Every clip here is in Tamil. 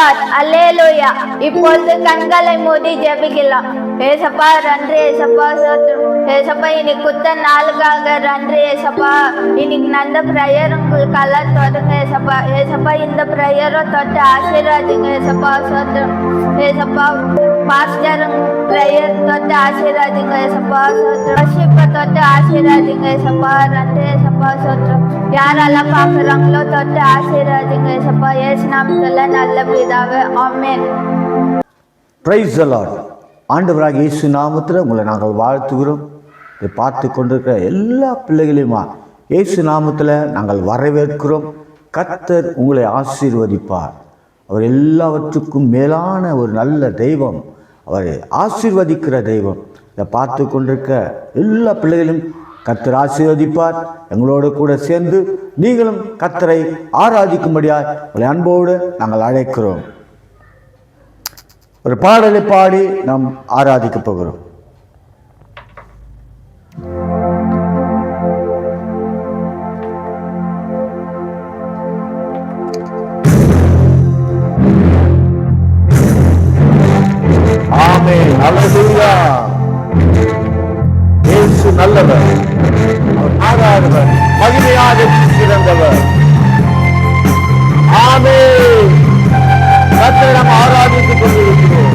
லார்ட். அல்லேலூயா. இப்பொழுது கண்களை மூடி ஜெபிக்கலாம். ஏசப்பா நன்றி ஏசப்பா, சோத்திரம் ஏசப்பா. இன்னைக்கு குத்த நாளுக்காக நன்றி ஏசப்பா. இன்னைக்கு நந்த ப்ரேயர் உங்களுக்கு எல்லாம் தொடங்க ஏசப்பா. ஏசப்பா இந்த ப்ரேயரும் தொட்டு ஆசீர்வாதிங்க ஏசப்பா, சோத்திரம் ஏசப்பா. பாஸ்டர் ப்ரேயர் தொட்டு ஆசீர்வாதிங்க ஏசப்பா, சோத்திரம். வர்ஷிப்பை தொட்டு ஆசீர்வாதிங்க ஏசப்பா. நன்றி ஏசப்பா, சோத்திரம். யாரெல்லாம் பார்க்குறாங்களோ தொட்டு ஆசீர்வாதிங்க ஏசப்பா. இயேசு நாமத்துல நல்ல பிதாவே, ஆமென். Praise the Lord. ஆண்டவராகிய இயேசு நாமத்தில் உங்களை நாங்கள் வாழ்த்துகிறோம். இதை பார்த்து கொண்டிருக்கிற எல்லா பிள்ளைகளையுமா இயேசு நாமத்தில் நாங்கள் வரவேற்கிறோம். கர்த்தர் உங்களை ஆசீர்வதிப்பார். அவர் எல்லாவற்றுக்கும் மேலான ஒரு நல்ல தெய்வம், அவரை ஆசீர்வதிக்கிற தெய்வம். இதை பார்த்து கொண்டிருக்க எல்லா பிள்ளைகளையும் கர்த்தர் ஆசீர்வதிப்பார். எங்களோடு கூட சேர்ந்து நீங்களும் கர்த்தரை ஆராதிக்கும்படியாக உங்களை அன்போடு நாங்கள் அழைக்கிறோம். ஒரு பாடலை பாடி நாம் ஆராதிக்க போகிறோம். ஆமென். அல்லேலூயா. இயேசு நல்லவர், அவர் ஆராதவர், மகிமையாக சிறந்தவர். ஆமென். கர்த்தரை நாம் ஆராதித்துக் கொண்டிருக்கிறோம்.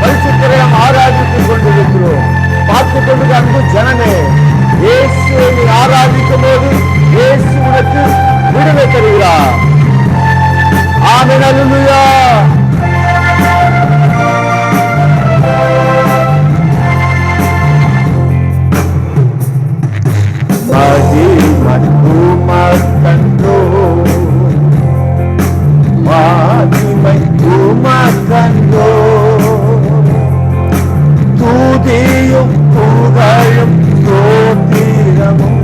பரிசுத்தரை நாம் ஆராதித்துக் கொண்டிருக்கிறோம். பார்த்துக் கொண்டு அன்பு ஜனமே, இயேசுவை நீ ஆராதிக்கும் போது இயேசு உனக்கு விடுதலை தருகிறார். ஆமென். அல்லேலூயா. தூதியும் புகழும் தோத்திரமும்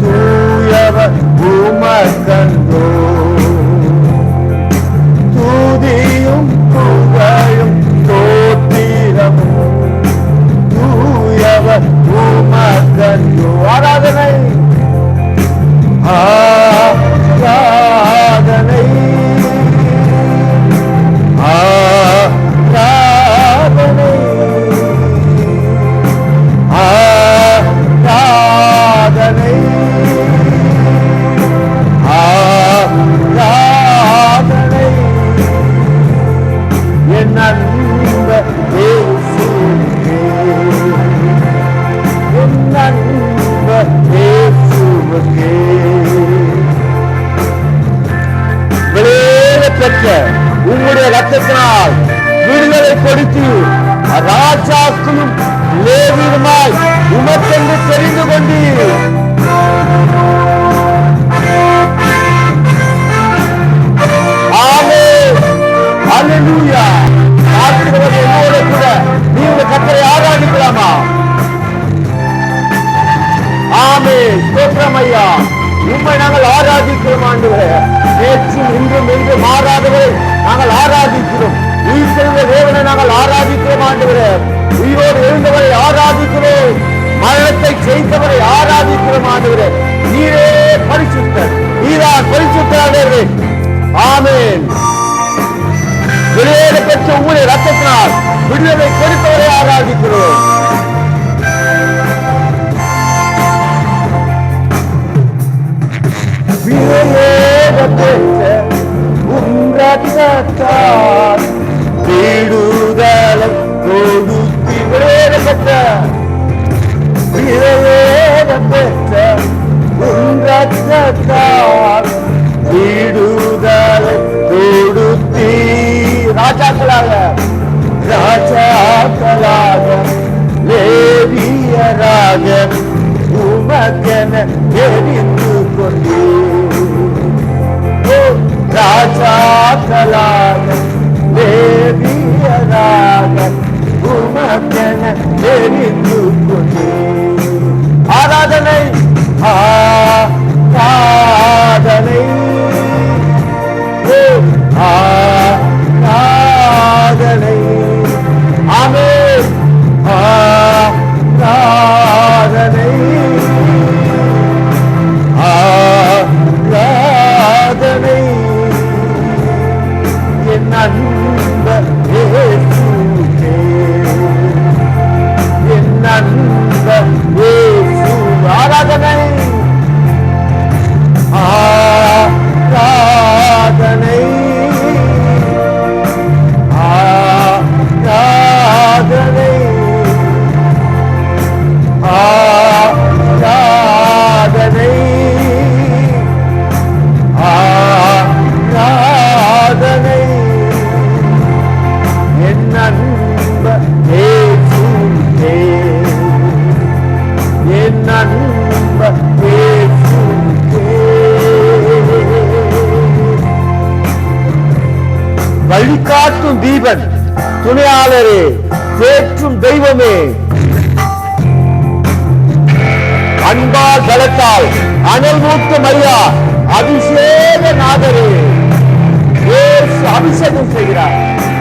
தூயவர் உமக்கண்டோ. தூதியும் புகழும் தோத்திரமும் தூயவர் உமக்கண்டோ. ஆராதனை ஆராதனை ஆராதனை ஆராதனை ஆராதனை என் அன்ப இயேசுவே, என் அன்ப இயேசுவே. விடுதலை பெற்ற உங்களுடைய ரத்தத்தினால் விடுதலை கொடுத்து ராஜாக்களும் லேவியருமாய் உமக்கென்று தெரிந்து கொண்டீர். ஆமென். அல்லேலூயா. பார்க்கிறவர் என்னோட கூட நீங்க கர்த்தரை ஆராதிக்கலாமா? ஆமென். ஸ்தோத்திரம் ஐயா. உம்மை நாங்கள் ஆராதிக்கிறோம் ஆண்டவரே. நேற்றும் இன்றும் என்றும் மாறாதவரை நாங்கள் ஆராதிக்கிறோம். உயிர் செல்வ தேவனை நாங்கள் ஆராதிக்கிறோம் ஆண்டவரே. உயிரோடு எழுந்தவரை ஆராதிக்கிறோம். மரணத்தை ஜெயித்தவரை ஆராதிக்கிறோம் ஆண்டவரே. நீரே பரிசுத்தர், நீதான் பரிசுத்தரே. ஆமென். விடுதலை பெற்ற உங்களுடைய ரத்தத்தினால் விடுதலை கொடுத்தவரை ஆராதிக்கிறோம். விடுதலை கொடுத்தி விடுதலை பெற்ற விடுதலை கொடுத்தி ராஜாக்களாக ராஜாக்களாக லேவியராக உமக்கென தெரிந்து கொண்டே. ராஜாக்களாக லேவியராக உமக்கென தெரிந்து கொண்டே. ஆராதனை ஆராதனை ஆராதனை. ஆமென். ஆராதனை ஆராதனை என் என் அன்ப இயேசுவே, என் அன்ப இயேசுவே. வழிகாட்டும் தீபன், துணையாளரே, தேற்றும் தெய்வமே, அன்பால் பலத்தால் அனல் மூட்டும் ஐயா, அபிஷேக நாதரே, இயேசு அபிஷேகம் செய்கிறார்.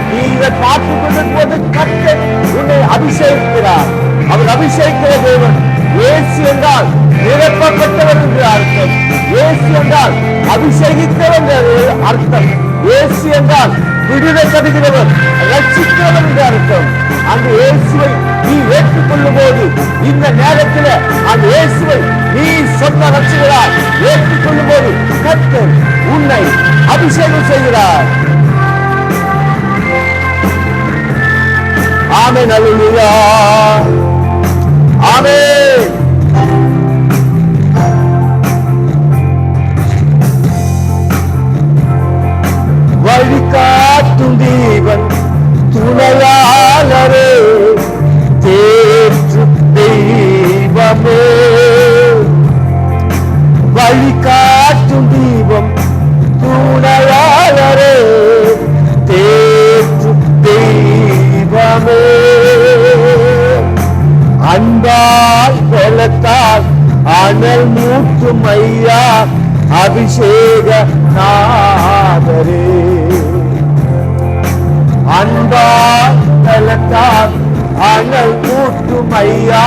நீ இதை பார்த்துக் கொண்டிருப்பது கர்த்தர் உன்னை அபிஷேகிக்கிறார். அவர் அபிஷேகிக்கிற தேவன். இயேசு என்றால் நிரப்பப்பட்டவர் என்று அர்த்தம். இயேசு என்றால் அபிஷேகித்தவர் என்று அர்த்தம். இயேசு என்றால் விடுதலை தருகிறவர், ரட்சிக்கிறவர் என்று அர்த்தம். அந்த இயேசுவை நீ ஏற்றுக்கொள்ளும் போது, இந்த நேரத்தில் அந்த இயேசுவை நீ சொந்த ரட்சிகளால் ஏற்றுக்கொள்ளும் போது கர்த்தர் உன்னை அபிஷேகம் செய்கிறார். ஆமென், அல்லேலூயா, ஆமென். வழிகாட்டும் தீபன், துணையாளரே, தேற்றும் தெய்வமே, வழிகாட்டும் தீபம், துணையாளரே, தேற்றும் தெய்வமே, அன்பால் பலத்தால் அனல் மூட்டும் ஐயா, அபிஷேக நாதரே, அன்பால் பலத்தால் அனல் மூட்டும் ஐயா,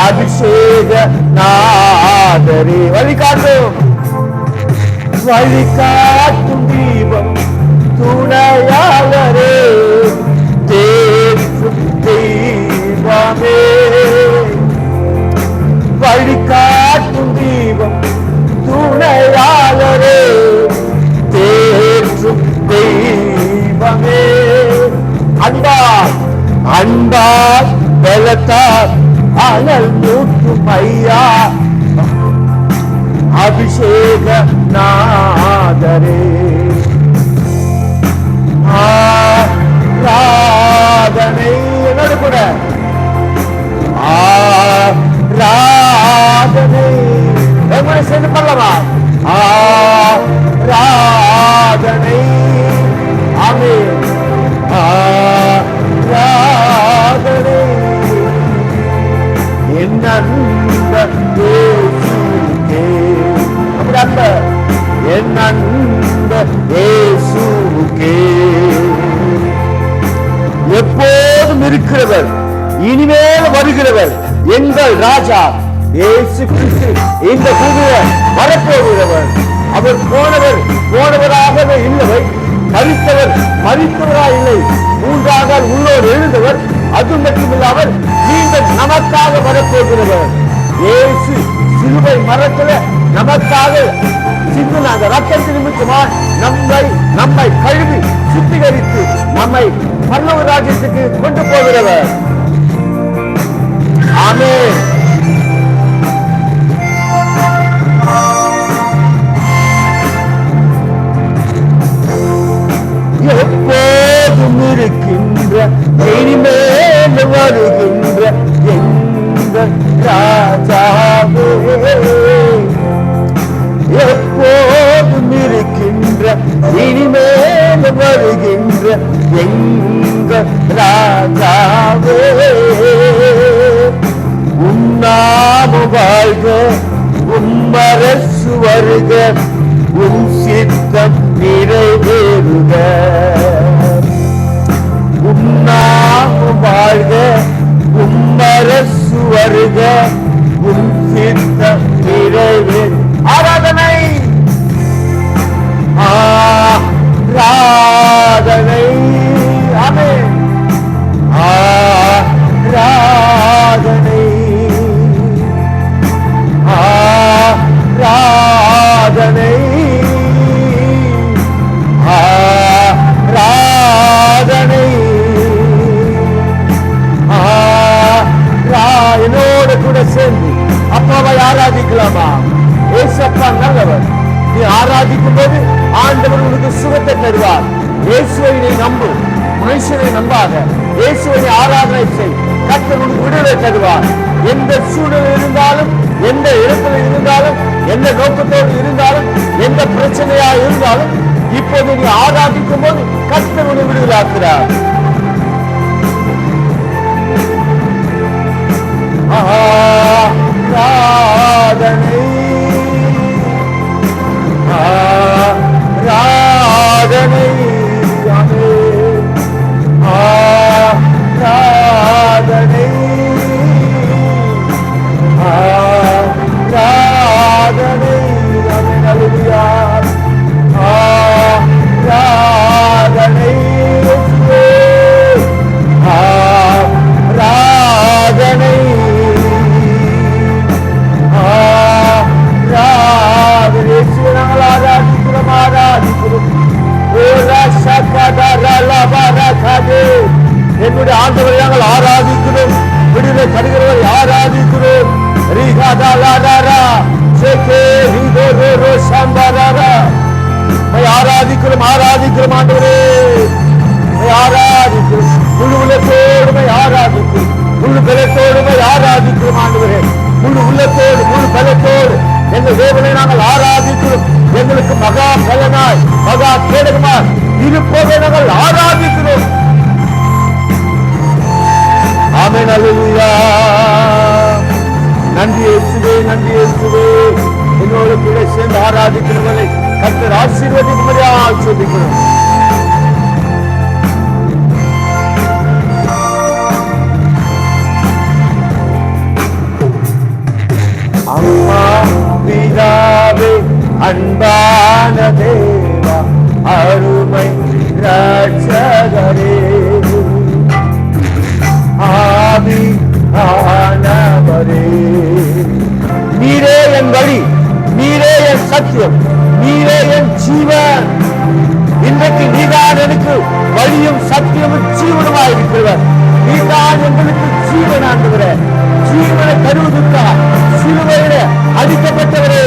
அபிஷேக நாதரே. வழிகாட்டும், வழிகாட்டும் தீபம், துணையாளரே, தேற்றும் தெய்வமே, வழிகாட்டும் தீபம், துணையாளரே, தேற்றும் தெய்வமே, அன்பால் அன்பால் பலத்தால் அனல் மூட்டும் ஐயா, அபிஷேக நாதரே. ஆராதனை என்னோடு கூட, ஆராதனை எங்களை சேர்ந்து பண்ணலாமா? ஆராதனை, ஆமென், ஆராதனை, என் அன்ப இயேசுவே, அப்படி அன்ப, என் அன்ப இயேசுவே, எப்போதும் இருக்கிறவர், இனிமேல் வருகிறவர், எங்கள் ராஜா இயேசு கிறிஸ்து இந்த பூமியில் வரப்போகிறவர். அவர் போனவராகவே இல்லவர், மரித்தவர் மரித்தவராக இல்லை, மூன்றாக உள்ளோர் எழுந்தவர். அது மட்டுமில்லாமல் மீண்டும் நமக்காக வரப்போகிறவர். இயேசு சிலுவை மரத்தில் நமக்காக சிந்தின அந்த ரத்தத்தின் நிமித்தமாக நம்மை கழுவி சுத்திகரித்து நம்மை பரலோக ராஜ்யத்துக்கு கொண்டு போகிறவர். ஆமென். எப்போதும் இருக்கின்ற, இனிமேல் வருகின்ற எங்கள் ராஜாவே, எப்போதும் இருக்கின்ற, இனிமேல் வருகின்ற எங்கள் ராஜாவே, உன்னாம வாழ்க, உம்மரசு வருக, உன் சித்தம் நிறைவேறுக, உன்னாம வாழ்க, உம்மரசு வருக, உன் சித்தம் நிறைவேறு. ஆராதனை, ஆராதனை, ஆமென், ஆராதனை, ஆராதனை, ஆராதனை, என்னோட கூட சேர்ந்து அப்பாவை ஆராதிக்கலாமா? ஏசப்பா நல்லவர். நீ ஆராதிக்கும் போது ஆண்டவர் உனக்கு சுகத்தை தருவார். இயேசுவை நீ நம்பு. மனுஷனை நம்பாத, இயேசுவை ஆராதனை செய். கர்த்தர் உனக்கு விடுதலை தருவார். எந்த சூழ்நிலை இருந்தாலும், எந்த இடத்துல இருந்தாலும், எந்த நோக்கத்தோடு இருந்தாலும், எந்த பிரச்சனையா இருந்தாலும், இப்போது நீ ஆராதிக்கும் போது கர்த்தர் உன்னை விடுதலாக்குறார். ஆராதனை ஆராதனை ஆராதனை ஆராதனை அல்லேலூயா ஆராதனை ஆராதனை நாங்கள் ஆராதிக்கிறோம் ஆராதிக்கிறோம். என்னுடைய ஆண்டவரை நாங்கள் ஆராதிக்கிறோம். விடுதலை தருகிறவரை ஆராதிக்கிறோம். ஆராதிக்கிறோம் ஆராதிக்கிறோம் ஆண்டவரே ஆராதிக்கிறோம். முழு உள்ளத்தோடுமை ஆராதிக்கிறோம். முழு பலத்தோடுமை ஆராதிக்கிறோம் ஆண்டவரே. முழு உள்ளத்தோடு முழு பலத்தோடு எங்கள் தேவனை நாங்கள் ஆராதிக்கிறோம். எங்களுக்கு மகா பலனாய் மகா கேடகமாய் இருப்பதை நாங்கள் ஆராதிக்கிறோம். ஆமென் அல்லேலூயா. நன்றி இயேசுவே, நன்றி இயேசுவே. என்னோடு கூட சேர்ந்து ஆராதிக்கிறவரை கர்த்தர் ஆசீர்வதிக்கும்படியாக சொல்லிக்கிறோம். அம்மா பிதாவே அன்பான தேவா அருமை ரட்சகரே ஆவி ஆனவரே, நீரே என் வழி, நீரே என் சத்தியம், நீரே என் ஜீவன். இன்றைக்கு நீதான் எனக்கு வழியும் சத்தியமும் ஜீவனுமாய் இருக்கிறவர். நீதான் எங்களுக்கு ஜீவன் ஆண்டவரே. ஜீவனை தருவதற்காக சிலுவையில அடிக்கப்பட்டவரே.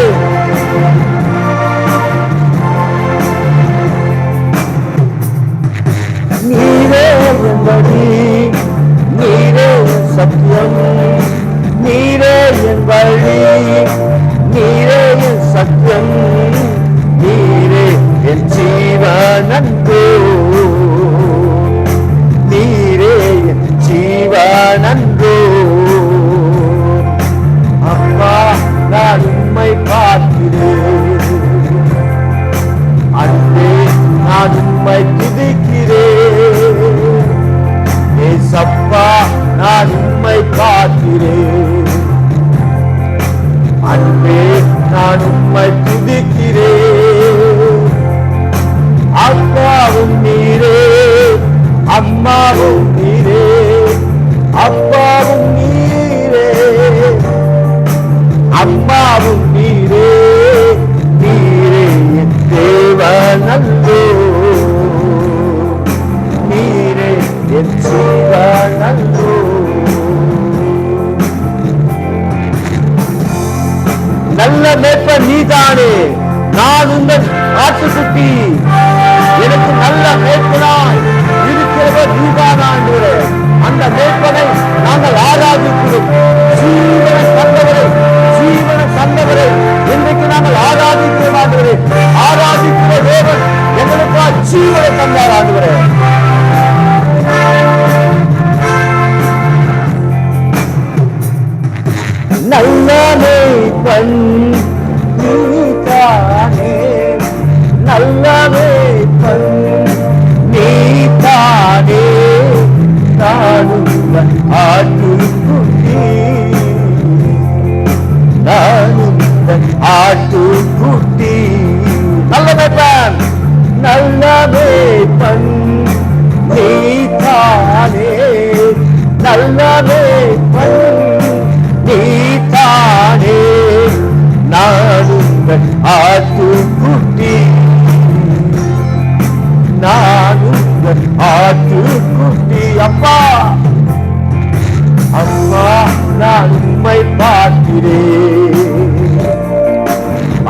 நீரே என் வழி, நீரே என் சத்தியம், நீரே என் வழி, நீரே என் சத்தியம், நீரே என் ஜீவனந்தோ, நீரே என் ஜீவனந்தோ. அம்மா நான் உம்மை பார்க்கிறேன், அன்பே நான் உம்மை துதிக்கிறேன். ஏசப்பா நான் உம்மை பார்க்கிறேன், அன்பே நான் உம்மை துதிக்கிறேன். அப்பாவும் நீரே, அம்மாவும் நீரே, அப்பாவும் நீரே, அம்மாவும் நீரே, நீரே என் தேவனல்லோ, நீரே என் ஜீவனல்லோ. நல்ல மேய்ப்பன் நீதானே, நான் உங்கள் ஆட்டுக்குட்டி. எனக்கு நல்ல மேய்ப்பனாய் இருக்கிறவர் நீதான் ஆண்டவரே. அந்த மேய்ப்பனை நாங்கள் ஆராதிக்கிறோம். ஜீவனை தந்தவரை, ஜீவனை தந்தவரை இன்றைக்கு நாங்கள் ஆராதிக்கிறோம் ஆண்டவரே. ஆராதிக்கிற தேவன் எங்களுக்கா ஜீவனை தந்தார் ஆண்டவரே. நல்ல மேய்ப்பன் நீதானே, நல்ல மேய்ப்பன் நீதானே, நானும் ஆட்டுக்குட்டி, நானும் ஆட்டுக்குட்டி. நல்ல மேய்ப்பன், நல்ல மேய்ப்பன் நீதானே, நல்ல மேய்ப்பன் நீதானே, நானும் ஆட்டுக்குட்டி, நானும் ஆட்டுக்குட்டி. அப்பா அம்மா நான் உம்மை பார்க்கிறேன்,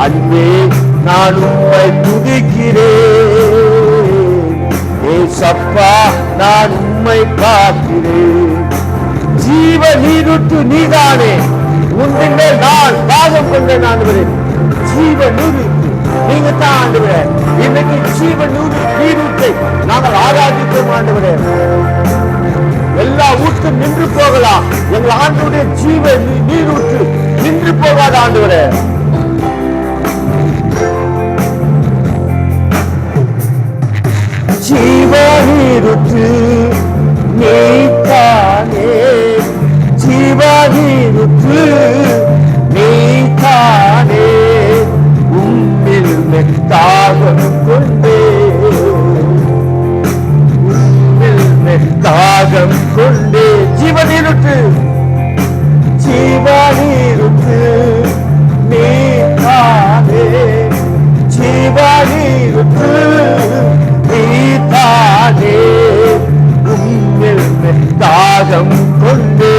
அன்பே நான் உம்மை துதிக்கிறேன். ஏசப்பா நான் உம்மை பார்க்கிறேன். ஜீவ நீருற்று நீதானே, உன்னின் மேல் நான் பாகம் கொண்டேன் ஆண்டவரே. ஜீவ நீரூற்று நீங்க தான் ஆண்டவரே. இன்னைக்கு ஜீவ நீரூற்றை நாங்கள் ஆராதிக்கிறோம் ஆண்டவரே. எல்லா ஊற்றும் நின்று போகலாம், எங்கள் ஆண்டவருடைய ஜீவ நீரூற்று நின்று போகாத ஆண்டவரே. ஜீவ நீரூற்று நீதானே, ஜீவ நீரூற்று நீதானே, உம்மில் மெத்தாகம் கொண்டே, உம்மில் மெத்தாகம் கொண்டே. ஜீவ நீரூற்று, ஜீவ நீரூற்று நீதானே, ஜீவ நீரூற்று நீதானே, உம்மில் மெத்தாகம் கொண்டே,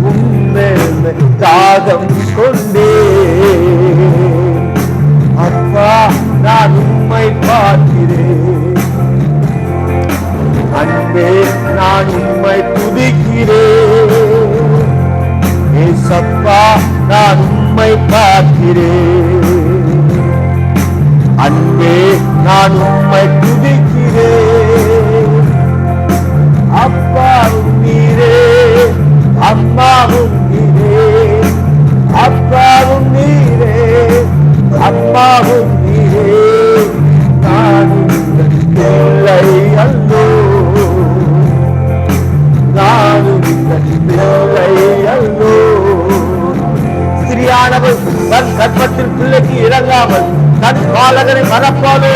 உம்மில் தாகம் கொண்டே. அப்பா நான் உம்மை பார்க்கிறேன், அன்பே நான் உம்மை துதிக்கிறேன். ஏசப்பா நான் உம்மை பார்க்கிறேன், அன்பே நான் உம்மை துதிக்கிறேன். அப்பாவும் நீரே, அம்மாவும் நீரே, அப்பாவும் நீரே, அம்மாவும் நீரே, நான் உங்கள் பிள்ளை அல்லோ, நான் உங்கள் பிள்ளை அல்லோ. ஸ்திரியானவள் தன் கர்ப்பத்தில் பிள்ளைக்கு இறங்காமல் தன் பாலகனை மறப்பாது,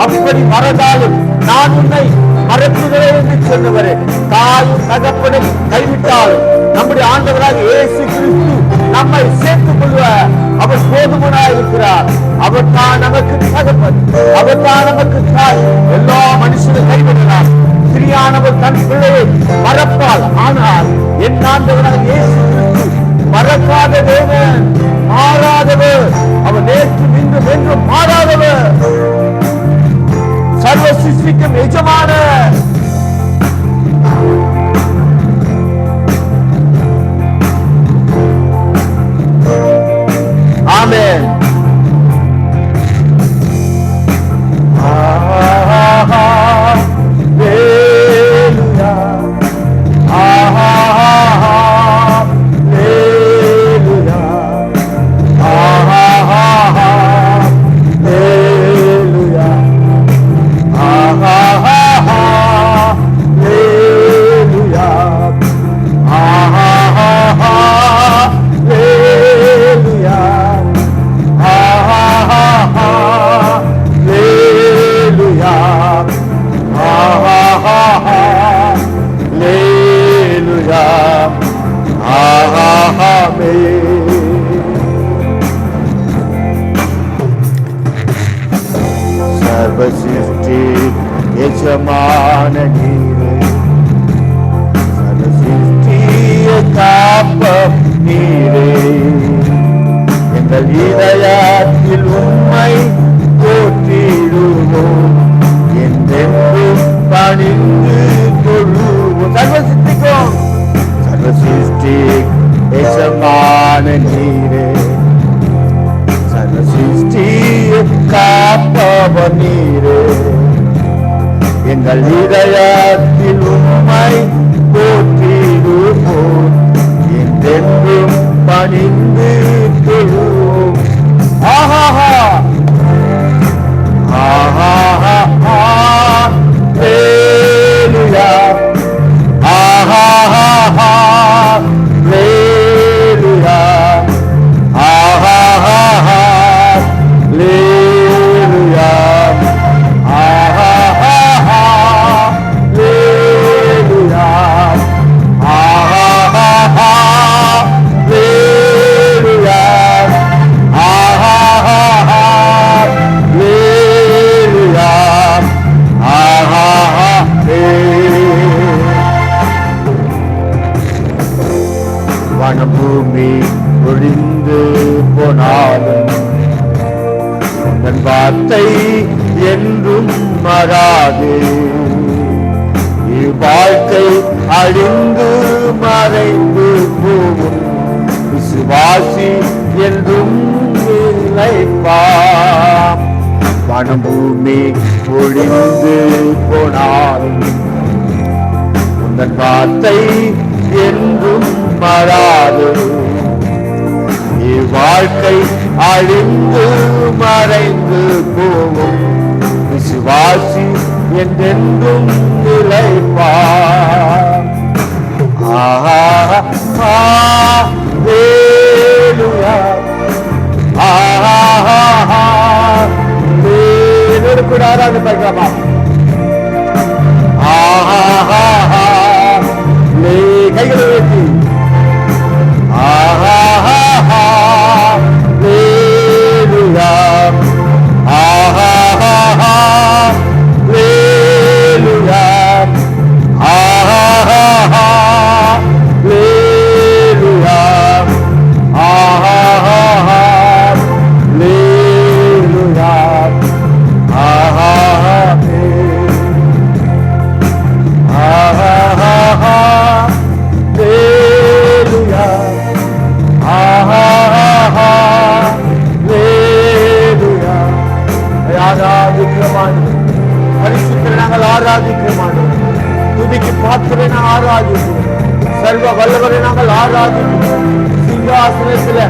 அப்படி மறந்தாலும் நான் உன்னை மறப்புகிறேன் என்று சொன்னவரே. தாயும் தகப்பனும் கைவிட்டாலும் நம்முடைய ஆண்டவராக இயேசு கிறிஸ்து நம்மை சேர்த்துக் கொள்வ அவர் போதுமனாய் இருக்கிறார். அவர் தான் நமக்கு தகப்பன், அவர் தான் நமக்கு தாய். எல்லா மனுஷனும் கைவிடலாம், ஸ்திரியானவர் தன் பிள்ளையை மறப்பால். ஆனால் என் ஆண்டவராக இயேசு கிறிஸ்து மறக்காத தேவன், மாறாதவர். அவர் நேற்று இன்று என்றும் மாறாதவர், சர்வ சிருஷ்டிக்கும் எஜமான. ஆமென். சர்வசிருஷ்டி எஜமான நீரே, சர்வசிருஷ்டியை காப்ப நீரே, எங்கள் இதயத்தில் உம்மை போற்றிடுவோம், என்றென்றும் பணிந்து கொள்ளுவோம். சர்வசிருஷ்டிக்கும் சர்வசிருஷ்டி எஜமான நீரே, சர்வசிருஷ்டியை காப்பவர் நீரே, எங்கள் இதயத்தில் உம்மை போற்றிடுவோம், என்றென்றும் பணிந்து கொள்வோம். ஆஹா ஆஹா ஹல்லேலூயா, ஆஹா ஹல்லேலூயா, ஆஹா ஹல்லேலூயா, ஆஹா ஹல்லேலூயா, ஆஹா ஹல்லேலூயா, ஆஹா ஹல்லேலூயா, ஆஹா வானபூமி ஒழிந்து போனாலும் உந்தன் வார்த்தை என்றும் மாறாது. இவ்வாழ்க்கை அழிந்து மறைந்து போகும், விசுவாசி என்றும் நிலைப்பார். வானம் பூமி ஒழிந்து போனாலும் உந்தன் வார்த்தை என்றும் மாறாது. இவ்வாழ்க்கை அழிந்து மறைந்து போகும், விசுவாசி என்றென்றும் நிலைப்பார். ஹல்லேலூயா, ஹல்லேலூயா. கூட ஆராதனை பார்க்கலாமா? கைகளை உயர்த்தி ஹல்லேலூயா, ஹல்லேலூயா, ஹல்லேலூயா, ஹல்லேலூயா, நாங்கள் ஆராதிக்கிறோம். துதிக்கு பாத்திரை நாங்கள் ஆராதிக்கிறோம். சர்வ வல்லவரை நாங்கள் ஆராதிக்கிறோம். சிங்காசனத்தில்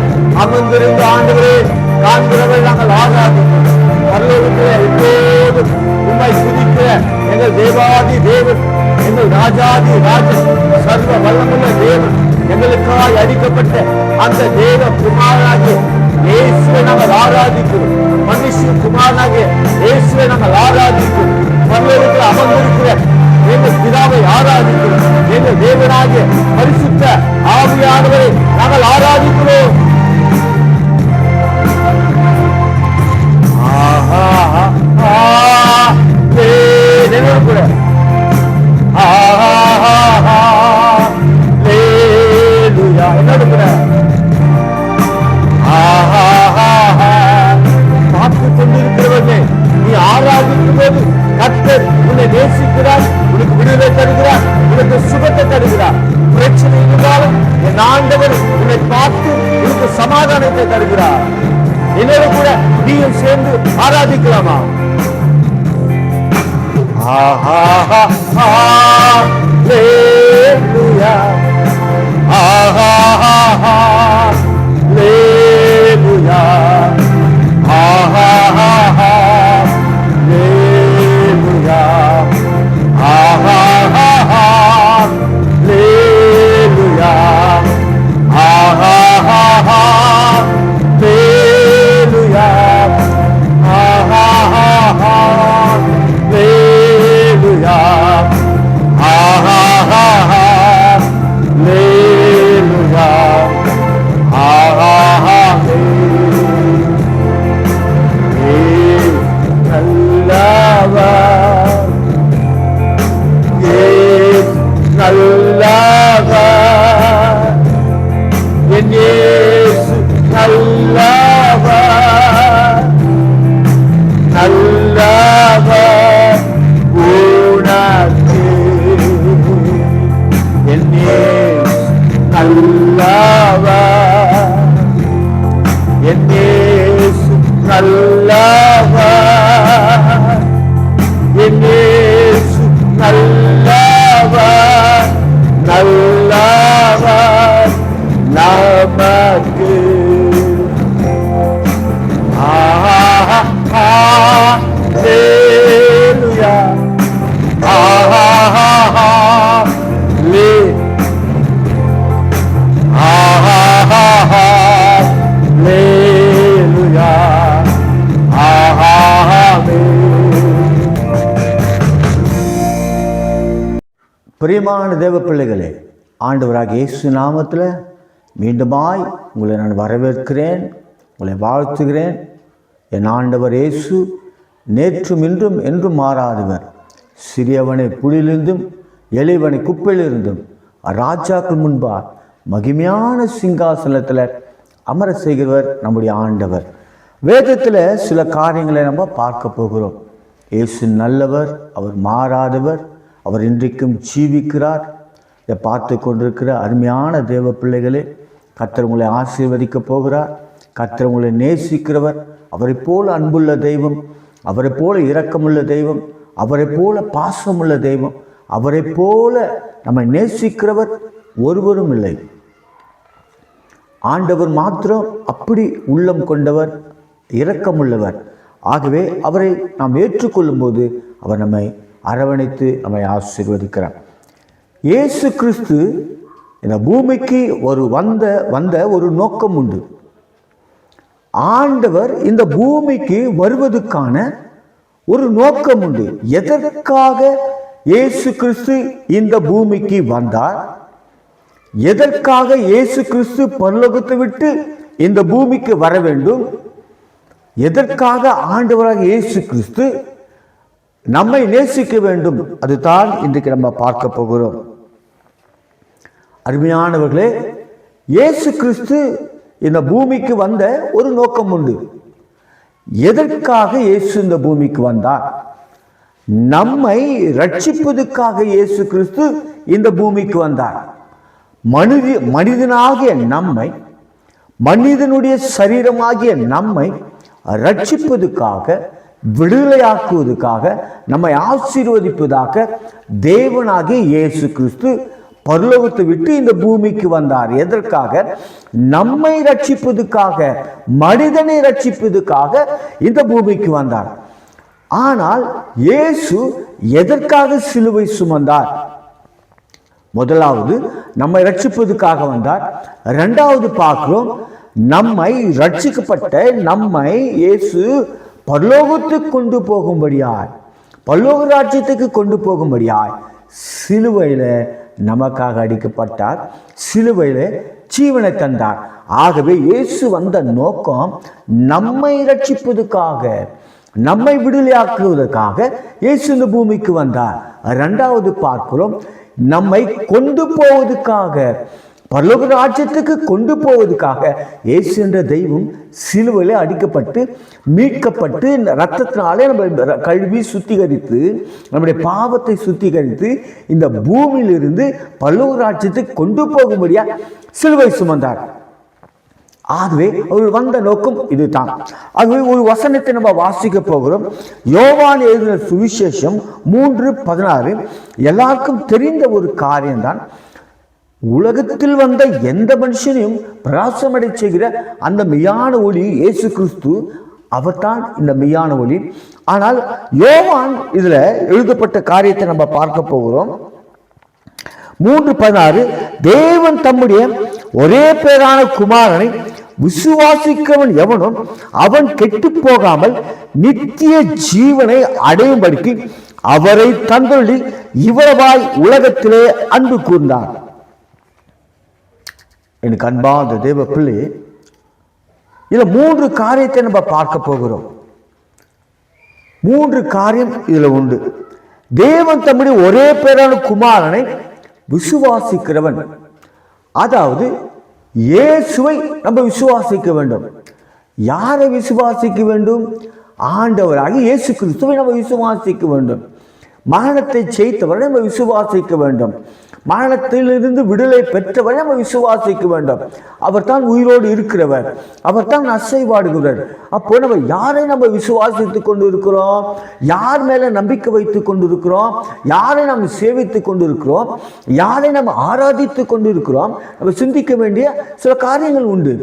அமர்ந்திருந்த ஆண்டவரே காண்கிறவரை நாங்கள் ஆராதிக்கிறோம். பரலோகத்திலே எப்போது உம்மை துதிக்கிற எங்கள் தேவாதி தேவன், எங்கள் ராஜாதி ராஜன், சர்வ வல்லமுள்ள தேவன், எங்களுக்காய் அடிக்கப்பட்ட அந்த தேவ குமாரனாகிய இயேசுவை நாங்கள் ஆராதிக்கிறோம். மனுஷ குமாரனாகிய இயேசுவை நாங்கள் ஆராதிக்கிறோம். பரலோகத்தில் அமர்ந்திருக்கிற எங்கள் பிதாவை ஆராதிக்கிறோம். எங்கள் தேவனாகிய பரிசுத்த ஆவியானவரை நாங்கள் ஆராதிக்கிறோம். கூட என்னோட கூட பார்த்து கொண்டிருக்கிறவர்களே, நீ ஆராதிக்கும் போது கர்த்தர் உன்னை நேசிக்கிறார், உனக்கு விடுதலை தருகிறார், உனக்கு சுகத்தை தருகிறார். பிரச்சனை இருந்தாலும் என் ஆண்டவர் உன்னை பார்த்து உனக்கு சமாதானத்தை தருகிறார். என்னோட கூட நீயும் சேர்ந்து ஆராதிக்கலாமா? ஹல்லேலூயா, ஹல்லேலூயா, ஹல்லேலூயா, ஹல்லேலூயா, ஹல்லேலூயா, ஹல்லேலூயா, பிரியமான தேவ பிள்ளைகளே, ஆண்டவராக இயேசு நாமத்தில் மீண்டுமாய் உங்களை நான் வரவேற்கிறேன், உங்களை வாழ்த்துகிறேன். என் ஆண்டவர் இயேசு நேற்றும் இன்றும் என்றும் மாறாதவர். சிறியவனை புலியிலிருந்தும் எளியவனை குப்பையிலிருந்தும் ராஜாக்கள் முன்பார் மகிமையான சிங்காசனத்தில் அமர செய்கிறவர் நம்முடைய ஆண்டவர். வேதத்தில் சில காரியங்களை நம்ம பார்க்க போகிறோம். இயேசு நல்லவர், அவர் மாறாதவர், அவர் இன்றைக்கும் ஜீவிக்கிறார். இதை பார்த்து கொண்டிருக்கிற அருமையான தேவ பிள்ளைகளே, கர்த்தர் உங்களை ஆசீர்வதிக்க போகிறார். கர்த்தர் உங்களை நேசிக்கிறவர். அவரை போல அன்புள்ள தெய்வம், அவரை போல இரக்கமுள்ள தெய்வம், அவரை போல பாசமுள்ள தெய்வம், அவரை போல நம்மை நேசிக்கிறவர் ஒருவரும் இல்லை. ஆண்டவர் மாத்திரம் அப்படி உள்ளம் கொண்டவர், இரக்கமுள்ளவர். ஆகவே அவரை நாம் ஏற்றுக்கொள்ளும் போது அவர் நம்மை அரவணைத்து நம்மை ஆசீர்வதிக்கிறார். இயேசு கிறிஸ்து இந்த பூமிக்கு வந்த ஒரு நோக்கம் உண்டு. ஆண்டவர் இந்த பூமிக்கு வருவதற்கான ஒரு நோக்கம் உண்டு. எதற்காக இயேசு கிறிஸ்து இந்த பூமிக்கு வந்தார்? எதற்காக இயேசு கிறிஸ்து பரலோகத்தை விட்டு இந்த பூமிக்கு வர வேண்டும்? எதற்காக ஆண்டவராக இயேசு கிறிஸ்து நம்மை நேசிக்க வேண்டும்? அதுதான் இன்றைக்கு நம்ம பார்க்க போகிறோம். அருமையானவர்களே, இயேசு கிறிஸ்து இந்த பூமிக்கு வந்த ஒரு நோக்கம் உண்டு. எதற்காக இயேசு இந்த பூமிக்கு வந்தார்? நம்மை ரட்சிப்பதற்காக இயேசு கிறிஸ்து இந்த பூமிக்கு வந்தார். மனிதனாகிய நம்மை, மனிதனுடைய சரீரமாகிய நம்மை ரட்சிப்பதற்காக, விடுதலையாக்குவதற்காக, நம்மை ஆசீர்வதிப்பதாக தேவனாகிய இயேசு கிறிஸ்து பரலோகத்தை விட்டு இந்த பூமிக்கு வந்தார். எதற்காக? நம்மை ரட்சிப்பதற்காக, மனிதனை ரட்சிப்பதற்காக இந்த பூமிக்கு வந்தார். ஆனால் இயேசு எதற்காக சிலுவை சுமந்தார்? முதலாவது நம்மை ரட்சிப்பதற்காக வந்தார். இரண்டாவது பார்க்கிறோம், நம்மை ரட்சிக்கப்பட்ட நம்மை இயேசு பரலோகத்துக்கு கொண்டு போகும்படியாய், பரலோக ராஜ்யத்துக்கு கொண்டு போகும்படியாய் சிலுவையில நமக்காக அடிக்கப்பட்டார். சிலுவையில ஜீவனை தந்தார். ஆகவே இயேசு வந்த நோக்கம் நம்மை ரட்சிப்பதற்காக, நம்மை விடுதலையாக்குவதற்காக இயேசு இந்த பூமிக்கு வந்தார். இரண்டாவது பார்க்கிறோம், நம்மை கொண்டு போவதற்காக, பரலோக ராஜ்யத்துக்கு கொண்டு போவதற்காக இயேசு என்ற தெய்வம் சிலுவையிலே அடிக்கப்பட்டு மீட்கப்பட்டு ரத்தத்தினாலே நம்ம கழுவி சுத்திகரித்து, நம்முடைய பாவத்தை சுத்திகரித்து இந்த பூமியிலிருந்து பரலோக ராஜ்யத்துக்கு கொண்டு போகும்படியா சிலுவை சுமந்தார். ஆகவே அவர் வந்த நோக்கம் இதுதான். ஆகவே ஒரு வசனத்தை நம்ம வாசிக்க போகிறோம். யோவான் எழுதின சுவிசேஷம் 3:16. எல்லாருக்கும் தெரிந்த ஒரு காரியம்தான். உலகத்தில் வந்த எந்த மனுஷனையும் பிரகாசமடை செய்கிற அந்த மெய்யான ஒளி இயேசு கிறிஸ்து, அவர்தான் இந்த மெய்யான ஒளி. ஆனால் யோவான் இதுல எழுதப்பட்ட காரியத்தை நம்ம பார்க்க போகிறோம். 3:16, தேவன் தம்முடைய ஒரே பேரான குமாரனை விசுவாசிக்கிறவன் எவனும் அவன் கெட்டு போகாமல் நித்திய ஜீவனை அடையும்படிக்கு அவரை தந்தொழி இவ்வளவாய் உலகத்திலே அன்பு கூர்ந்தார். எனக்கு அன்பான தேவ பிள்ளை, இதுல 3 காரியத்தை நம்ம பார்க்க போகிறோம். 3 காரியம் இதுல உண்டு. தேவன் தம்முடைய ஒரே பேரான குமாரனை விசுவாசிக்கிறவன், அதாவது இயேசுவை நம்ம விசுவாசிக்க வேண்டும். யாரை விசுவாசிக்க வேண்டும்? ஆண்டவராக இயேசு கிறிஸ்துவை நம்ம விசுவாசிக்க வேண்டும். மரணத்தை ஜெயித்தவரை நம்ம விசுவாசிக்க வேண்டும். மரணத்திலிருந்து விடுதலை பெற்றவரை நம்ம விசுவாசிக்க வேண்டும். அவர் தான் உயிரோடு இருக்கிறவர், அவர் தான் அசைவாடுகிறவர். அப்போ நம்ம யாரை நம்ம விசுவாசித்துக் கொண்டு இருக்கிறோம்? யார் மேல நம்பிக்கை வைத்துக் கொண்டிருக்கிறோம்? யாரை நம்ம சேவித்துக் கொண்டிருக்கிறோம்? யாரை நம்ம ஆராதித்துக் கொண்டிருக்கிறோம்? நம்ம சிந்திக்க வேண்டிய சில காரியங்கள் உண்டு.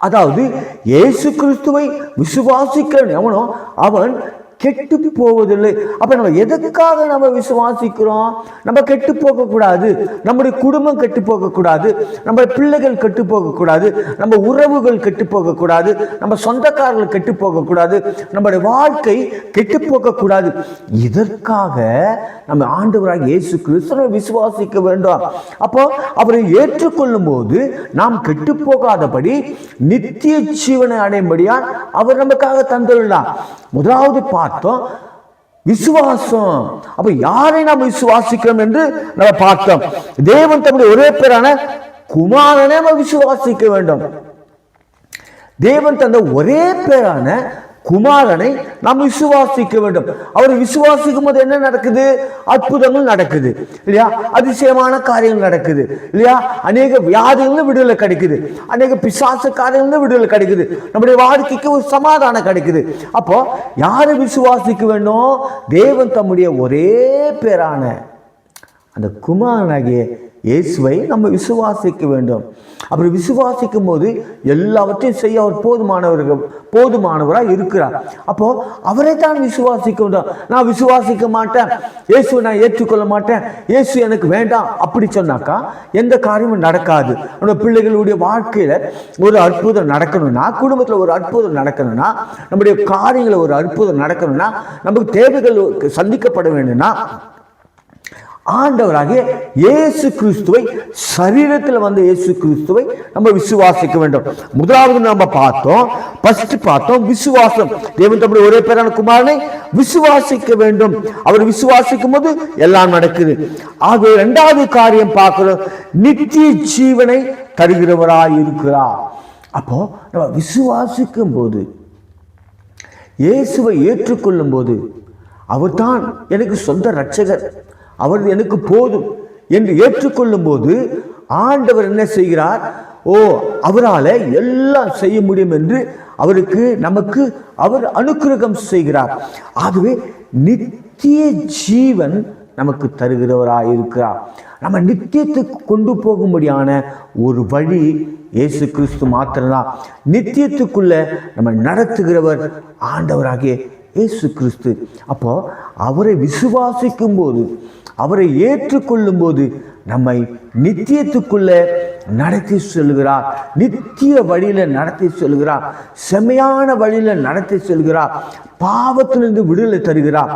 அதாவது இயேசு கிறிஸ்துவை விசுவாசிக்கிறவன் எவனோ அவன் கெட்டு போவதில்லை. அப்ப நம்ம எதற்காக நம்ம விசுவாசிக்கிறோம்? நம்ம கெட்டு போக கூடாது, நம்முடைய குடும்பம் கெட்டு போக கூடாது, நம்ம பிள்ளைகள் கெட்டு போக கூடாது, நம்ம உறவுகள் கெட்டு போக கூடாது, நம்ம சொந்தக்காரர்கள் கெட்டு போக கூடாது, நம்முடைய வாழ்க்கை கெட்டு போக கூடாது. இதற்காக நம்ம ஆண்டவராக இயேசு கிறிஸ்துவை விசுவாசிக்க வேண்டும். அப்போ அவரை ஏற்றுக்கொள்ளும் போது நாம் கெட்டு போகாதபடி நித்திய ஜீவனை அடையும்படியால் அவர் நமக்காக தந்துள்ளார். முதலாவது பார்த்தோம் விசுவாசம். அப்ப யாரை நாம் விசுவாசிக்கிறோம் என்று நம்ம பார்த்தோம். தேவன் தம்முடைய ஒரே பேரான குமாரனை நம்ம விசுவாசிக்க வேண்டும். தேவன் தந்த ஒரே பேரான குமாரனை நாம் விசுவாசிக்க வேண்டும். அவர் விசுவாசிக்கும் போது என்ன நடக்குது? அற்புதங்கள் நடக்குது இல்லையா? அதிசயமான காரியங்கள் நடக்குது இல்லையா? அநேக வியாதிகள் விடுதலை கிடைக்குது, அநேக பிசாசு காரியங்கள் விடுதலை கிடைக்குது, நம்முடைய வாழ்க்கைக்கு ஒரு சமாதானம் கிடைக்குது. அப்போ யாரை விசுவாசிக்க வேண்டும்? தேவன் தம்முடைய ஒரே பேரான அந்த குமாரனாகிய இயேசுவை நம்ம விசுவாசிக்க வேண்டும். அப்படி விசுவாசிக்கும் போது எல்லாவற்றையும் செய்ய அவர் போதுமானவராக இருக்கிறார். அப்போ அவரை தான் விசுவாசிக்க வேண்டும். நான் விசுவாசிக்க மாட்டேன், இயேசுவை நான் ஏற்றுக்கொள்ள மாட்டேன், இயேசு எனக்கு வேண்டாம் அப்படி சொன்னாக்கா எந்த காரியமும் நடக்காது. நம்ம பிள்ளைகளுடைய வாழ்க்கையில ஒரு அற்புதம் நடக்கணும்னா, குடும்பத்தில் ஒரு அற்புதம் நடக்கணும்னா, நம்முடைய காரியங்களில் ஒரு அற்புதம் நடக்கணும்னா, நமக்கு தேவைகள் சந்திக்கப்பட வேண்டும்னா ஆண்டவராகிய இயேசு கிறிஸ்துவை, சரீரத்தில் வந்த இயேசு கிறிஸ்துவை நம்ம விசுவாசிக்க வேண்டும். முதலாவது நம்ம பார்த்தோம் விசுவாசம். தேவன் தம்முடைய ஒரே பேரான குமாரனை விசுவாசிக்க வேண்டும். அவர் விசுவாசிக்கும் போது எல்லாம் நடக்குது. ஆகவே இரண்டாவது காரியம் பார்க்கிறோம், நித்திய ஜீவனை தருகிறவராய் இருக்கிறார். அப்போ நம்ம விசுவாசிக்கும் போது, இயேசுவை ஏற்றுக்கொள்ளும் போது, அவர் தான் எனக்கு சொந்த இரட்சகர், அவர் எனக்கு போதும் என்று ஏற்றுக்கொள்ளும் போது ஆண்டவர் என்ன செய்கிறார்? அவரால் எல்லாம் செய்ய முடியும் என்று நமக்கு அவர் அனுக்கிரகம் செய்கிறார். ஆகவே நித்திய ஜீவன் நமக்கு தருகிறவராய் இருக்கிறார். நம்ம நித்தியத்துக்கு கொண்டு போகும்படியான ஒரு வழி இயேசு கிறிஸ்து மாத்திரம்தான். நித்தியத்துக்குள்ள நம்ம நடத்துகிறவர் ஆண்டவராகிய இயேசு கிறிஸ்து. அப்போ அவரை விசுவாசிக்கும் போது, அவரை ஏற்றுக்கொள்ளும் போது நம்மை நித்தியத்துக்குள்ள நடத்தி செல்கிறார். நித்திய வழியில நடத்தி செல்கிறார். செமையான வழியில நடத்தி செல்கிறார். பாவத்திலிருந்து விடுதலை தருகிறார்.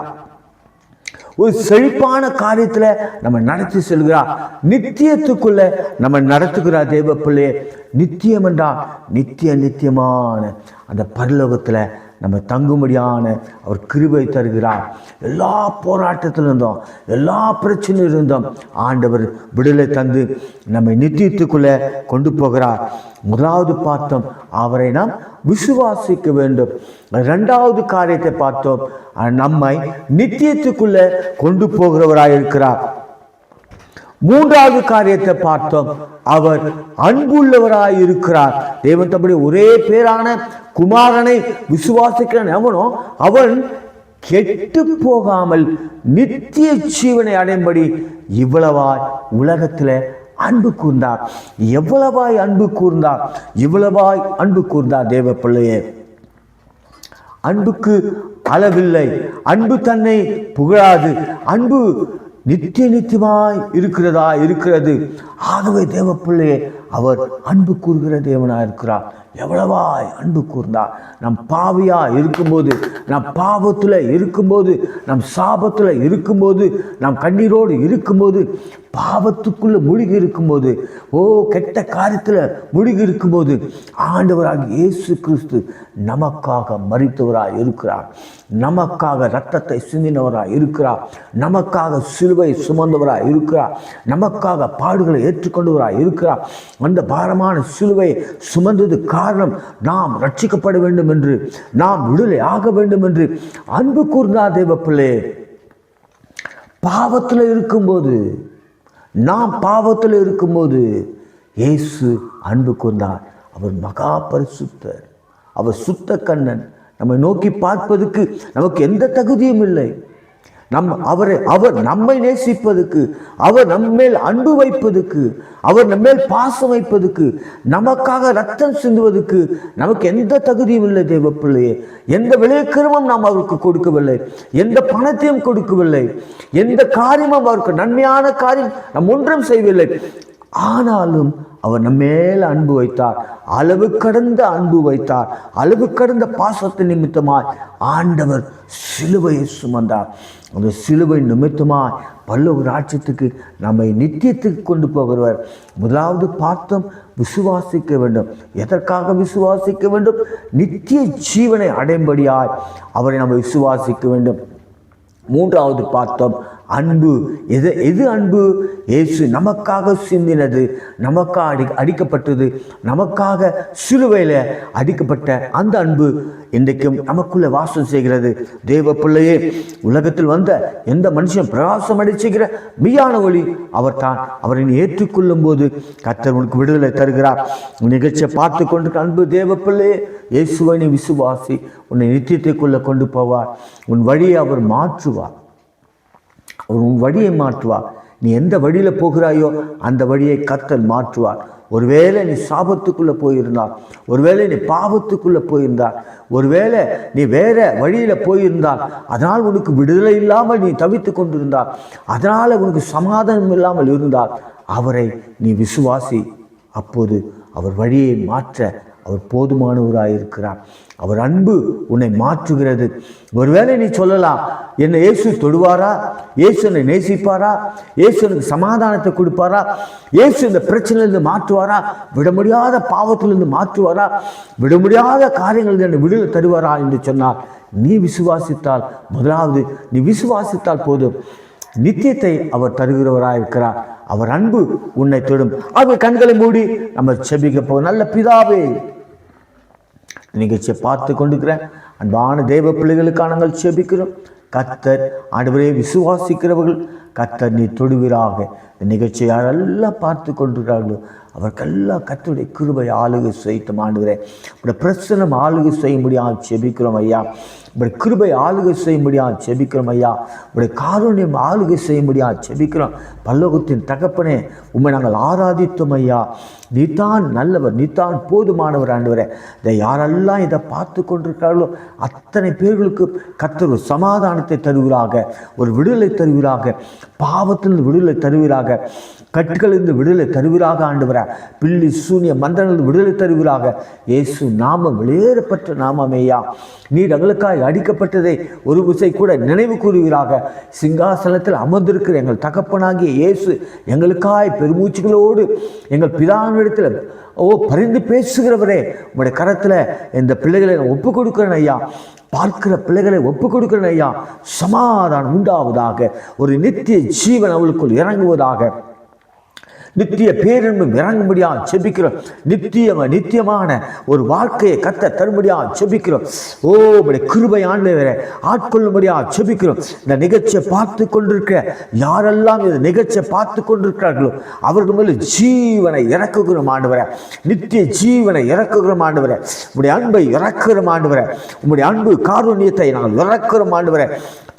ஒரு செழிப்பான காரியத்துல நம்ம நடத்தி செல்கிறார். நித்தியத்துக்குள்ள நம்ம நடத்துகிறார். தேவ பிள்ளையே, நித்தியம் என்றால் நித்தியமான அந்த பரலோகத்துல நம்ம தங்கும்படியான அவர் கிருபை தருகிறார். எல்லா போராட்டத்திலிருந்தோம், எல்லா பிரச்சனையிலிருந்தோம் ஆண்டவர் விடுதலை தந்து நம்மை நித்தியத்துக்குள்ளே கொண்டு போகிறார். முதலாவது பார்த்தோம், அவரை நாம் விசுவாசிக்க வேண்டும். இரண்டாவது காரியத்தை பார்த்தோம், நம்மை நித்தியத்துக்குள்ளே கொண்டு போகிறவராய் இருக்கிறார். மூன்றாவது காரியத்தை பார்த்தோம், அவர் அன்புள்ளவராய் இருக்கிறார். தேவன் தம்முடைய ஒரே பேரான குமாரனை விசுவாசிக்கிறான் எவனோ அவன் கெட்டு போகாமல் நித்திய ஜீவனை அடையும்படி இவ்வளவாய் உலகத்தில் அன்பு கூர்ந்தார். எவ்வளவாய் அன்பு கூர்ந்தார் தேவ பிள்ளையே. அன்புக்கு அளவில்லை. அன்பு தன்னை புகழாது. அன்பு நித்தியமாய் இருக்கிறது. ஆகவே தேவ பிள்ளையே, அவர் அன்பு கூறுகிற தேவனாய் இருக்கிறார். எவ்வளவாய் அன்பு கூர்ந்தார். நம் பாவியா இருக்கும்போது, நம் பாவத்தில் இருக்கும்போது, நம் சாபத்தில் இருக்கும்போது, நம் கண்ணீரோடு இருக்கும்போது, பாவத்துக்குள்ள மூழ்கி இருக்கும்போது, கெட்ட காரியத்தில் மூழ்கி இருக்கும்போது ஆண்டவராகிய இயேசு கிறிஸ்து நமக்காக மரித்தவராய் இருக்கிறார். நமக்காக இரத்தத்தை சிந்தினவராய் இருக்கிறார். நமக்காக சிலுவை சுமந்தவராய் இருக்கிறார். நமக்காக பாடுகளை ஏற்றுக்கொண்டவராய் இருக்கிறார். அந்த பாரமான சிலுவை சுமந்தது காரணம் நாம் ரட்சிக்கப்பட வேண்டும் என்று, நாம் விடுதலை ஆக வேண்டும் என்று அன்பு கூர்ந்தார். தேவ பிள்ளை, பாவத்தில் இருக்கும்போது, நாம் பாவத்தில் இருக்கும்போது இயேசு அன்பு கூர்ந்தார். அவர் மகா பரிசுத்தர், அவர் சுத்த கண்ணன். நம்மை நோக்கி பார்ப்பதற்கு நமக்கு எந்த தகுதியும் இல்லை. அவர் நம்மை நேசிப்பதற்கு, அவர் நம்மேல் அன்பு வைப்பதற்கு, அவர் நம்மேல் பாசம் வைப்பதற்கு, நமக்காக ரத்தம் சிந்துவதற்கு நமக்கு எந்த தகுதியும் இல்லை. தேவ பிள்ளையே, எந்த விளைக்கிரமும் நாம் அவருக்கு கொடுக்கவில்லை, எந்த பணத்தையும் கொடுக்கவில்லை, எந்த காரியமும் அவருக்கு நன்மையான காரியம் நாம் ஒன்றும் செய்யவில்லை. ஆனாலும் அவர் நம்மேல் அன்பு வைத்தார். அளவு கடந்த அன்பு வைத்தார். அளவு கடந்த பாசத்தின் நிமித்தமாய் ஆண்டவர் சிலுவையை சுமந்தார். அந்த சிலுவை நிமித்தமாய் பல்லோக ராஜ்யத்துக்கு நம்மை நித்தியத்துக்கு கொண்டு போகிறவர். முதலாவது பார்த்தோம், விசுவாசிக்க வேண்டும். எதற்காக விசுவாசிக்க வேண்டும்? நித்திய ஜீவனை அடையும்படியாய் அவரை நம்ம விசுவாசிக்க வேண்டும். மூன்றாவது பார்த்தோம், அன்பு எது அன்பு? இயேசு நமக்காக சிந்தினது, நமக்காக அடிக்கப்பட்டது, நமக்காக சிலுவையில் அடிக்கப்பட்ட அந்த அன்பு இன்றைக்கும் நமக்குள்ளே வாசம் செய்கிறது. தேவ பிள்ளையே, உலகத்தில் வந்த எந்த மனுஷன் பிரகாசம் அடைச்சுகிற மெய்யான ஒளி அவர்தான். அவரை நீ ஏற்றுக்கொள்ளும் போது கர்த்தர் உனக்கு விடுதலை தருகிறார். நிகழ்ச்சியை பார்த்து கொண்டு அன்பு தேவ பிள்ளையே, இயேசுவை நீ விசுவாசி, உன்னை நித்தியத்தைக்குள்ள கொண்டு போவார். உன் வழியை அவர் மாற்றுவார். அவர் உன் வழியை மாற்றுவார். நீ எந்த வழியில் போகிறாயோ அந்த வழியை கர்த்தர் மாற்றுவார். ஒருவேளை நீ சாபத்துக்குள்ளே போயிருந்தால், ஒருவேளை நீ பாவத்துக்குள்ளே போயிருந்தால், ஒருவேளை நீ வேற வழியில் போயிருந்தால், அதனால் உனக்கு விடுதலை இல்லாமல் நீ தவித்து கொண்டிருந்தால், அதனால் உனக்கு சமாதானம் இல்லாமல் இருந்தால், அவரை நீ விசுவாசி. அப்போது அவர் வழியை மாற்ற அவர் போதுமானவராயிருக்கிறார். அவர் அன்பு உன்னை மாற்றுகிறது. ஒருவேளை நீ சொல்லலாம், என்னை இயேசு தொடுவாரா? இயேசு என்னை நேசிப்பாரா? இயேசு எனக்கு சமாதானத்தை கொடுப்பாரா? இயேசு இந்த பிரச்சனையிலிருந்து மாற்றுவாரா? விட முடியாத பாவத்திலிருந்து மாற்றுவாரா? விட முடியாத காரியங்களில் என்னை விடுதலை தருவாரா என்று சொன்னால், நீ விசுவாசித்தால், முதலாவது நீ விசுவாசித்தால் போதும். நித்தியத்தை அவர் தருகிறவராயிருக்கிறார். அவர் அன்பு உன்னை தொடும். அவர் கண்களை மூடி நம்ம செபிக்க போகும். நல்ல பிதாவே, நிகழ்ச்சியை பார்த்து கொண்டிருக்கிற அன்பான தேவ பிள்ளைகளுக்காக நாங்கள் செபிக்கிறோம். கர்த்தர் ஆண்டவரே, விசுவாசிக்கிறவர்கள் கர்த்தர் நீ தொடுவீராக. இந்த நிகழ்ச்சியை யாரெல்லாம் பார்த்து கொண்டிருக்கிறார்களோ அவருக்கெல்லாம் கர்த்தருடைய கிருபை ஆளுகை செய்யட்டும். ஆண்டவரே, இப்படி பிரசனம் ஆளுகை செய்ய முடியாது செபிக்கிறோம் ஐயா. இப்படி கிருபை ஆளுகை செய்ய முடியாது செபிக்கிறோம் ஐயா. இப்படி காருண்யம் ஆளுகை செய்ய முடியாது செபிக்கிறோம். பல்லோகத்தின் தகப்பனே, உண்மை நாங்கள் ஆராதித்தோம் ஐயா. நீதான் நல்லவர், நீதான் போதுமானவர். ஆண்டவரே, இதை யாரெல்லாம் இதை பார்த்து கொண்டிருக்கிறார்களோ அத்தனை பேர்களுக்கு கர்த்தர் ஒரு சமாதானத்தை தருவீராக, ஒரு விடுதலை தருவீராக, பாவத்திலிருந்து விடுதலை தருவீராக, கட்டுகளிலிருந்து விடுதலை தருவீராக. ஆண்டவரே, பில்லி சூனிய மந்திரங்களிலிருந்து விடுதலை தருவீராக. இயேசு நாமம் வெளியேறப்பட்ட நாமமேயா. நீர் எங்களுக்காய் அடிக்கப்பட்டதை ஒரு விசை கூட நினைவு கூறுவீராக. சிங்காசனத்தில் அமர்ந்திருக்கிற எங்கள் தகப்பனாகிய இயேசு எங்களுக்காய் பெருமூச்சுகளோடு எங்கள் பிதாவினிடத்தில் பரிந்து பேசுகிறவரே, உங்களுடைய கரத்தில் இந்த பிள்ளைகளை ஒப்பு கொடுக்கிறேன் ஐயா. பார்க்கிற பிள்ளைகளை ஒப்பு கொடுக்கிறேன் ஐயா. சமாதானம் உண்டாவதாக, ஒரு நித்திய ஜீவன் அவளுக்குள் இறங்குவதாக, நித்திய பேரின்பம் இறங்கும்படியாக செபிக்கிறோம். நித்தியமான ஒரு வாழ்க்கையை கர்த்தர் தரும்படியாக செபிக்கிறோம். ஓ, கிருபை ஆண்டவரே ஆட்கொள்ளும்படியாக செபிக்கிறோம். இந்த நிகழ்ச்சியை பார்த்து கொண்டிருக்கிற யாரெல்லாம் இந்த நிகழ்ச்சியை பார்த்து கொண்டிருக்கிறார்களோ அவர்கள் மேலே ஜீவனை இறக்குகிறோம் ஆண்டவரே. நித்திய ஜீவனை இறக்குகிறோம் ஆண்டவரே. உங்களுடைய அன்பை இறக்குகிறோம் ஆண்டவரே. உங்களுடைய அன்பு காருண்யத்தை நாங்கள் இறக்குகிறோம் ஆண்டவரே.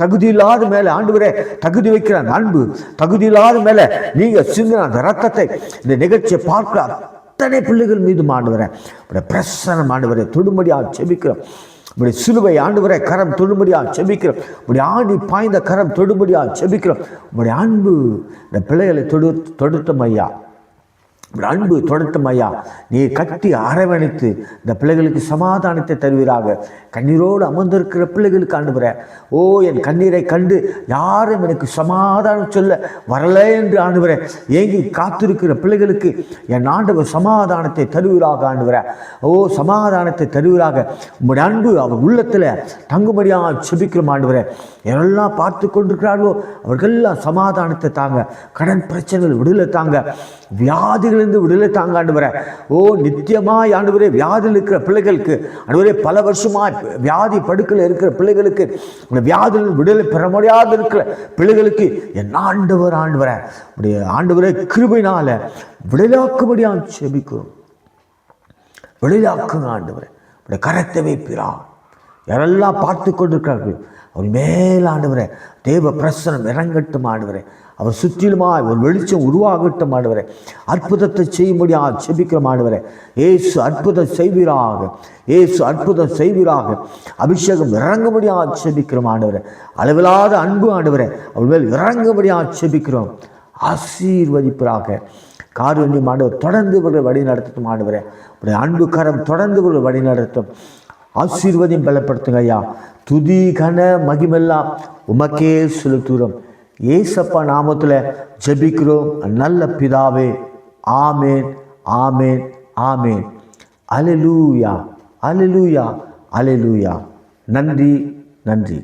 தகுதி இல்லாத மேலே ஆண்டவரே தகுதி வைக்கிற அன்பு, தகுதி இல்லாத மேலே நீங்க சிந்தின அந்த ரத்தத்தை இந்த நிகழ்ச்சியை பார்க்கிற அத்தனை பிள்ளைகள் மீது ஆண்டவரே பிரசன்னம் ஆண்டவரே தொடும்படியாக செபிக்கிறோம். இப்படி சிலுவை ஆண்டவரே கரம் தொடும்படியாக செபிக்கிறோம். இப்படி ஆடி பாய்ந்த கரம் தொடும்படியாக செபிக்கிறோம். உங்களுடைய அன்பு இந்த பிள்ளைகளை தொடுத்தோம் ஐயா. அன்பு தொடட்டும் ஐயா. நீ கட்டி அரவணைத்து இந்த பிள்ளைகளுக்கு சமாதானத்தை தருவீராக. கண்ணீரோடு அமர்ந்திருக்கிற பிள்ளைகளுக்கு ஆண்டவரே, ஓ, என் கண்ணீரை கண்டு யாரும் எனக்கு சமாதானம் சொல்ல வரலை என்று ஆண்டவரே ஏங்கி காத்திருக்கிற பிள்ளைகளுக்கு என் ஆண்டவர் சமாதானத்தை தருவீராக. ஆண்டவரே, ஓ, சமாதானத்தை தருவீராக. உங்களுடைய அன்பு அவர் உள்ளத்தில் தங்கும்படியாக செபிக்கிறோம் ஆண்டவரே. யாரெல்லாம் பார்த்து கொண்டிருக்கிறார்களோ அவர்களெல்லாம் சமாதானத்தை தாங்க, கடன் பிரச்சனைகள் விடுதலை தாங்க, வியாதிகளிலிருந்து விடுதலை தாங்க ஆண்டவரே. ஓ, நித்தியமாய் ஆண்டவரே வியாதியில் இருக்கிற பிள்ளைகளுக்கு ஆண்டவரே, பல வருஷமாய் வியாதி படுக்கையில் இருக்கிற பிள்ளைகளுக்கு, வியாதியில் விடுதலை பெற முடியாத இருக்கிற பிள்ளைகளுக்கு என் ஆண்டவரே ஆண்டவரே கிருபையினால விடுதலாக்கும்படியாக செபிக்கிறோம். விடுதலாக்குங்க ஆண்டவரே. கரத்தை வைப்பிரா. யாரெல்லாம் பார்த்து கொண்டிருக்கிறார்கள் அவர் மேல் ஆண்டவரே தேவ பிரசனம் இறங்கட்டும் ஆண்டவரே. அவர் சுற்றிலுமாய் ஒரு வெளிச்சம் உருவாகட்டும் ஆண்டவரே. அற்புதத்தை செய்யும்படியாக செபிக்கிறோம் ஆண்டவரே. இயேசு அற்புதம் செய்வீராக, இயேசு அற்புதம் செய்வீராக. அபிஷேகம் இறங்கும்படியாக செபிக்கிறோம் ஆண்டவரே. அளவில்லாத அன்பு ஆண்டவரே அவர் மேல் இறங்கும்படியாக செபிக்கிறோம். ஆசீர்வதிப்பராக. காருண்யம் ஆண்டவர் தொடர்ந்து இவர்கள் வழி நடத்தட்டும் ஆண்டவரே. உடைய அன்பு கரம் தொடர்ந்து இவர்கள் வழி நடத்தும். ஆசீர்வதியும் பலப்படுத்துங்க ஐயா. துதி கன மகிமெல்லாம் உமக்கே செலுத்துகிறோம். ஏசப்பா நாமத்தில் ஜெபிக்கிறோம் நல்ல பிதாவே. ஆமேன், ஆமேன், ஆமேன். அல்லேலூயா, அல்லேலூயா, அல்லேலூயா. நன்றி, நன்றி.